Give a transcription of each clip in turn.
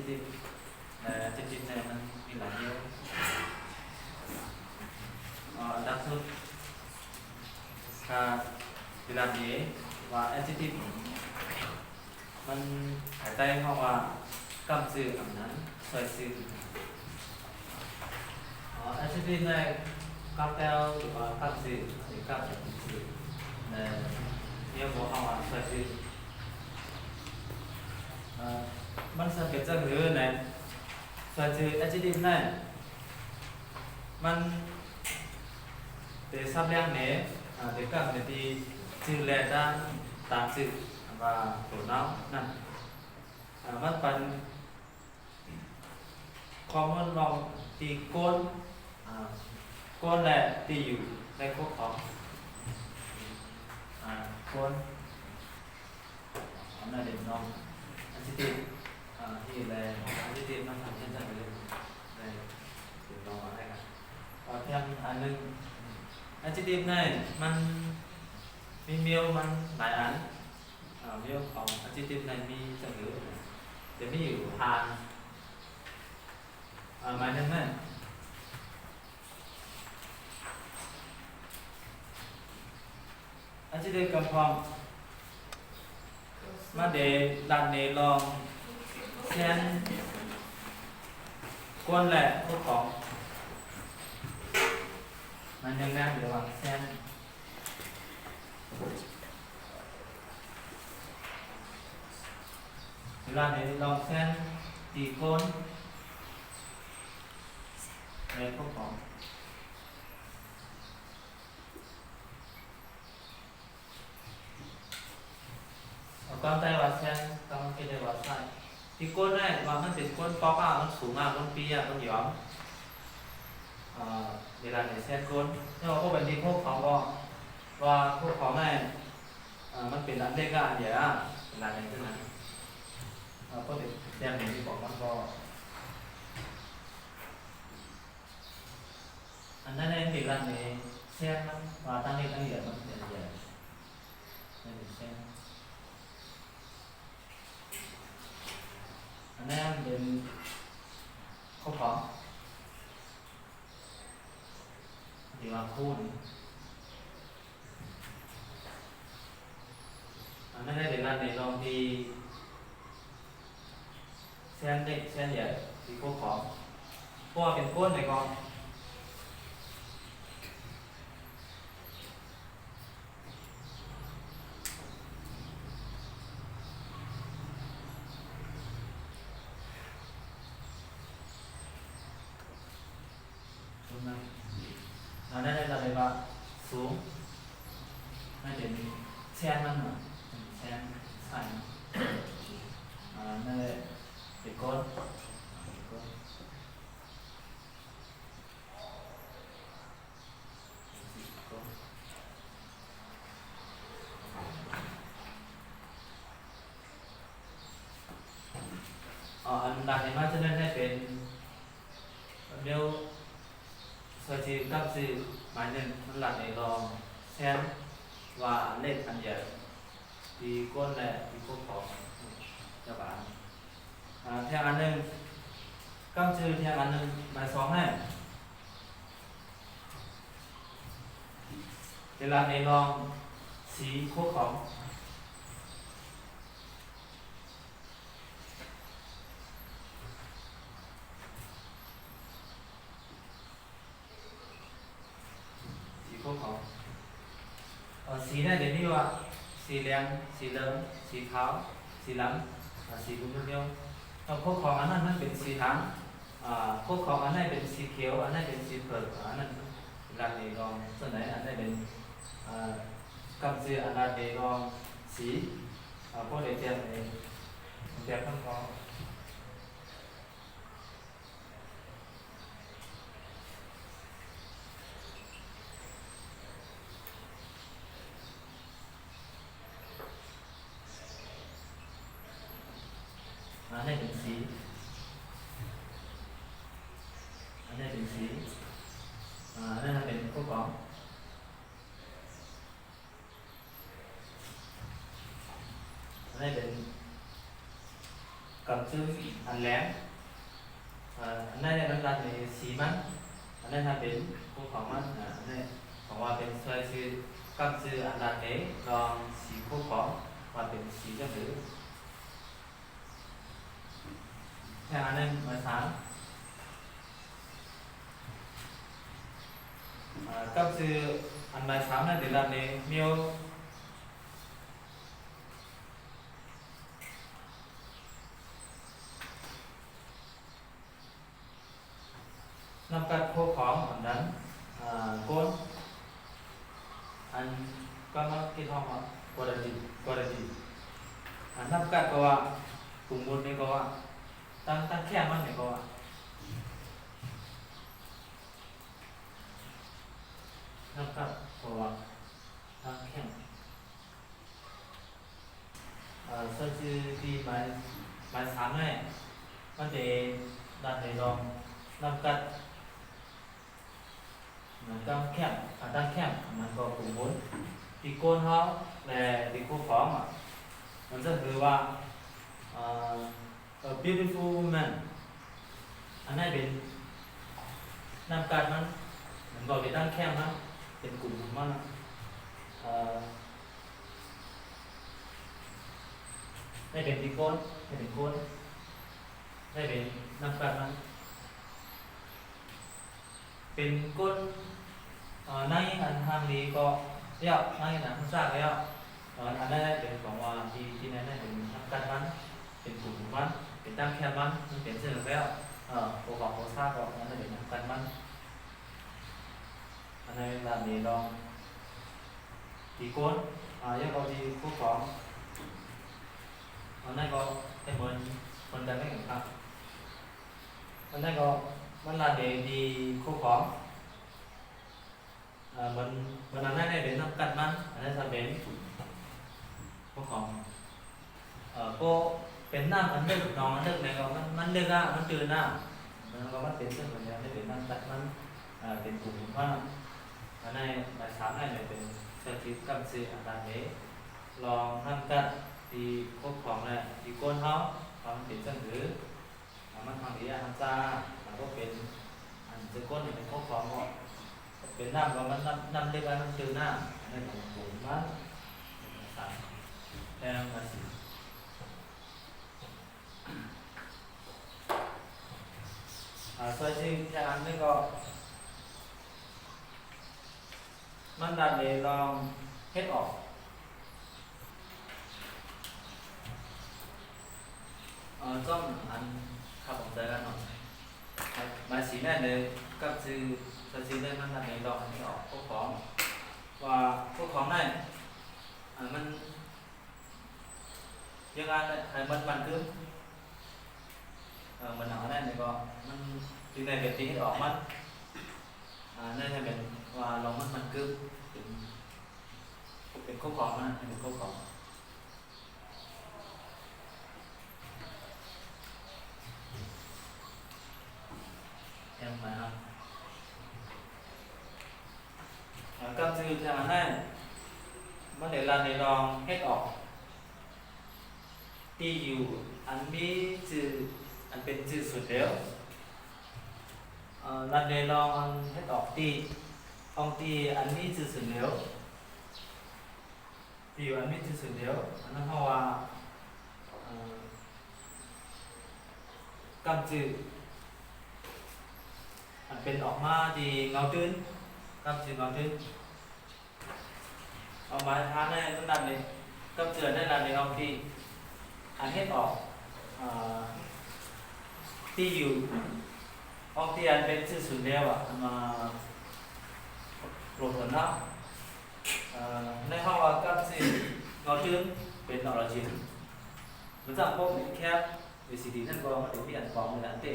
adjective adjective เนี่ยมันมีหลายเยอะอันดับสุดเวลานี้ว่า adjective มันหายใจเพราะว่ากำซื่อคำนั้นซอยซื่อadjective เนี่ยกับแปลหรือว่ากำซื่อหรือกับแบบซื่อเนี่ยบอกว่าซอยซื่อมันสังเกตจากหรือเนี่ยซอยซื่อ adjective เนี่ยมันđể sắp đen né để các người đi trừ lệ ra tạm sự và tổ não nè mất phần common lòng thì côn lệ thìอยู่ในพวกของcônอันนั้นเด่นน้องอันที่ติดที่แลอันที่ติดมันทำเช่นนั้นเลยในเด่นน้องอะไรกันเพียงอันนึงadjective này มันมีเมลมันหลายอันเมลของ adjective này มีจะหรือจะมีอยู่ทางหมายถึงนั่น adjective กับความมาเดดันเนลองเช่นกวนแหละพวกของมันยังแนบอยู่ระหว่างเส้นเวลาในลองเส้นตีโคนในพวกของก้อนใต้วัดเส้นก้อนที่ได้วัดใต้ตีโคนเนี่ยว่ามันเป็นโคนป๊อปมันสูงมากมันปีมันหย่อมเวลาในเซตก้นเนี่ยพวกแบบนี้พวกของก็ว่าพวกของเนี่ยมันเป็นอันเล็กอันใหญ่เป็นอันใหญ่ขึ้นนะพวกเด็กแยกนี้ที่บอกมันก็อันนั้นเนี่ยเป็นอันนี้เซตมันว่าตั้งเล็กตั้งใหญ่มันเป็นใหญ่นี่เป็นเซตอันนั้นเป็นข้อของที่ว่าคูณอันนั้นได้เวลาในลองที่เส้นเล็กเส้นใหญ่ที่พวกของเพราะว่าเป็นก้นในกองอันนั้นได้เราเลยว่าสูงไม่เป็นแช่มันหน่อยแช่ใส่นั่นเลยเป็นก้นอันดับที่มาจะได้เป็นเร็วสวัสดีครับสื่อหมายหนึ่งมันหลักในรองเช่นว่าเลขอันใหญ่ดีก้นและดีพวกของเจ้าบ้านเทียงอันหนึ่งกำชื่อเทียงอันหนึ่งหมายสองให้เวลาในรองสีพวกของสีเนี่ยเดี๋ยวนี้ว่าสีเหลืองสีเหลืองสีขาวสีเหลืองสีบุ้งเดียวพวกของอันนั้นมันเป็นสีทางพวกของอันนั้นเป็นสีเขียวอันนั้นเป็นสีเผือกอันนั้นหลักในรองส่วนไหนอันนั้นเป็นกำจืออันนั้นในรองสีพวกเด็กเจ้าในเด็กทั้งของอันนี้เป็นสีอันนี้เป็นสีอันนั้นเป็นพวกของอันนี้เป็น กับชื่ออันแหลมอันนั้นเนี่ยมันรันในสีมันอันนั้นถ้าเป็นพวกของมันอันนี้ของว่าเป็นช่วยชื่อกับชื่ออันรันเอลองสีพวกของว่าเป็นสีเจ้าหรือแค่อันนั้นมาสามกับชื่ออันมาสามนั่นเดี๋ยวรันในมิวนำกัดพวกของอันนั้นก้นอันก็มาคิดห้องว่ากรณีอันนำกัดก็ว่ากลุ่มบุญนี่ก็ว่าตั้งแค่มันนี่ก็ว่านำกัดก็ว่าตั้งแค่甚至ที่หมายสามเนี่ยมันจะด้านในรองนำกัดตั้งแคบตั้งแคบมันก็กลุ่มบุญที่โกนเขาและที่คู่ฟ้องมันจะคือว่าa beautiful woman อันนั้นเป็นนำกัดมันบอกไปตั้งแคบนะเป็นกลุ่มของมันได้เป็นที่โกนได้เป็นโกนได้เป็นนำกัดมันเป็นก้นในอันทางนี้ก็เรียกในอันทางซ้ายก็เรียกอันนั้นเป็นของว่าที่นั่นเป็นทำการมันเป็นกลุ่มมันเป็นตั้งแค่มันเป็นเส้นแล้วโอของโอซาก็อันนั้นเป็นทำการมันอันนั้นเป็นแบบนี้ลองตีก้นยังก็ตีคู่ของอันนั้นก็เป็นเหมือนคนจะไม่เห็นครับอันนั้นก็มันlà để đi khô khó mình làm này để nằm cạnhมันอันนั้นจะเป็นkhô khó cô เป็นน้ำอันเล็กน้องอันเล็กไหนก็มันเล็กอ่ะมันตื่นอ่ะมันก็มันเป็นเรื่องของอย่างนี้เป็นน้ำตัดมันเป็นกลุ่มว่าอันนี้หมายสามนี่เป็นสถิตกับสื่ออันนี้ลองทำกันที่ครบของเลยที่ก้นเขาทำเป็นเส้นหรือมันทำดีอ่ะทำจ้าก็เป็นอันจะก้นเป็นพวกของหมดเป็นน้ำก็มันน้ำเล็กอันนั้นคือน้ำในของผมมันสามแทนมาสิส่วนที่แทนนี่ก็มันดันเลยลองเฮ็ดออกจ้องอันขับออกใจกันหน่อยมาสีแน่เลยก็คือสีแน่มันทำให้ลองให้ออกพวกของว่าพวกของnàyมันยังไงให้มันcứ mình ở đây này cóมันที่ในเป็นที่ออกมันนั่นจะเป็นว่าลองมันcứเป็นพวกของนะเป็นพวกของem phải không? Cấp dư cho này vấn đề là để lองhết ọtที่อยู่อันมีชื่ออันเป็นชื่อสุดแล้วลันเดลองอันเฮ็ดออกที่องที่อันมีชื่อสุดแล้วที่อยู่อันมีชื่อสุดแล้วอันนั้นเขาว่ากำจืออันเป็นออกมาที่เงาตื้นกับจือเงาตื้นออกมาทานได้ต้องดันเลยกับจือได้ดันเลยออกที่อันเฮ็ดออกที่อยู่ออกที่อันเป็นชื่อสุดแล้วมาโปรดผลเนาะในห้องว่ากับจือเงาตื้นเป็นออริจินมันจะพบแค่วิธีนั่นก็มันเป็นที่อันฟอร์มในอันเต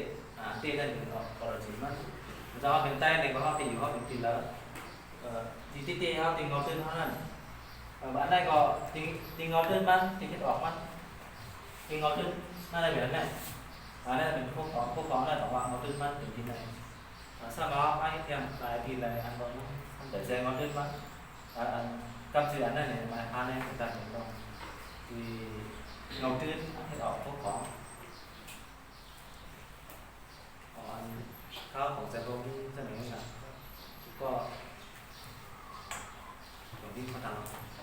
เต้นั่นเป็นออริจินมันจะว่าเป็นใต้ในก็เขาตีอยู่เขาเป็นตีแล้วที่ตีเขาตีงอตื้นเท่านั้นบ้านได้ก็ตีงอตื้นบ้านตีคิดออกมันตีงอตื้นน่าจะแบบนั้นอันนั้นเป็นพวกของได้แต่ว่างอตื้นบ้านเป็นที่ไหนsau đó anh em lại thì là ăn đó để xem ngóตื้นบ้านกับสื่ออันนั้นเนี่ยมาอันนี้เป็นการเห็นลงที่งอตื้นให้ออกพวกของ ท้าของใจตรงนี้เสนอกันก็อย่างที่เขาทำ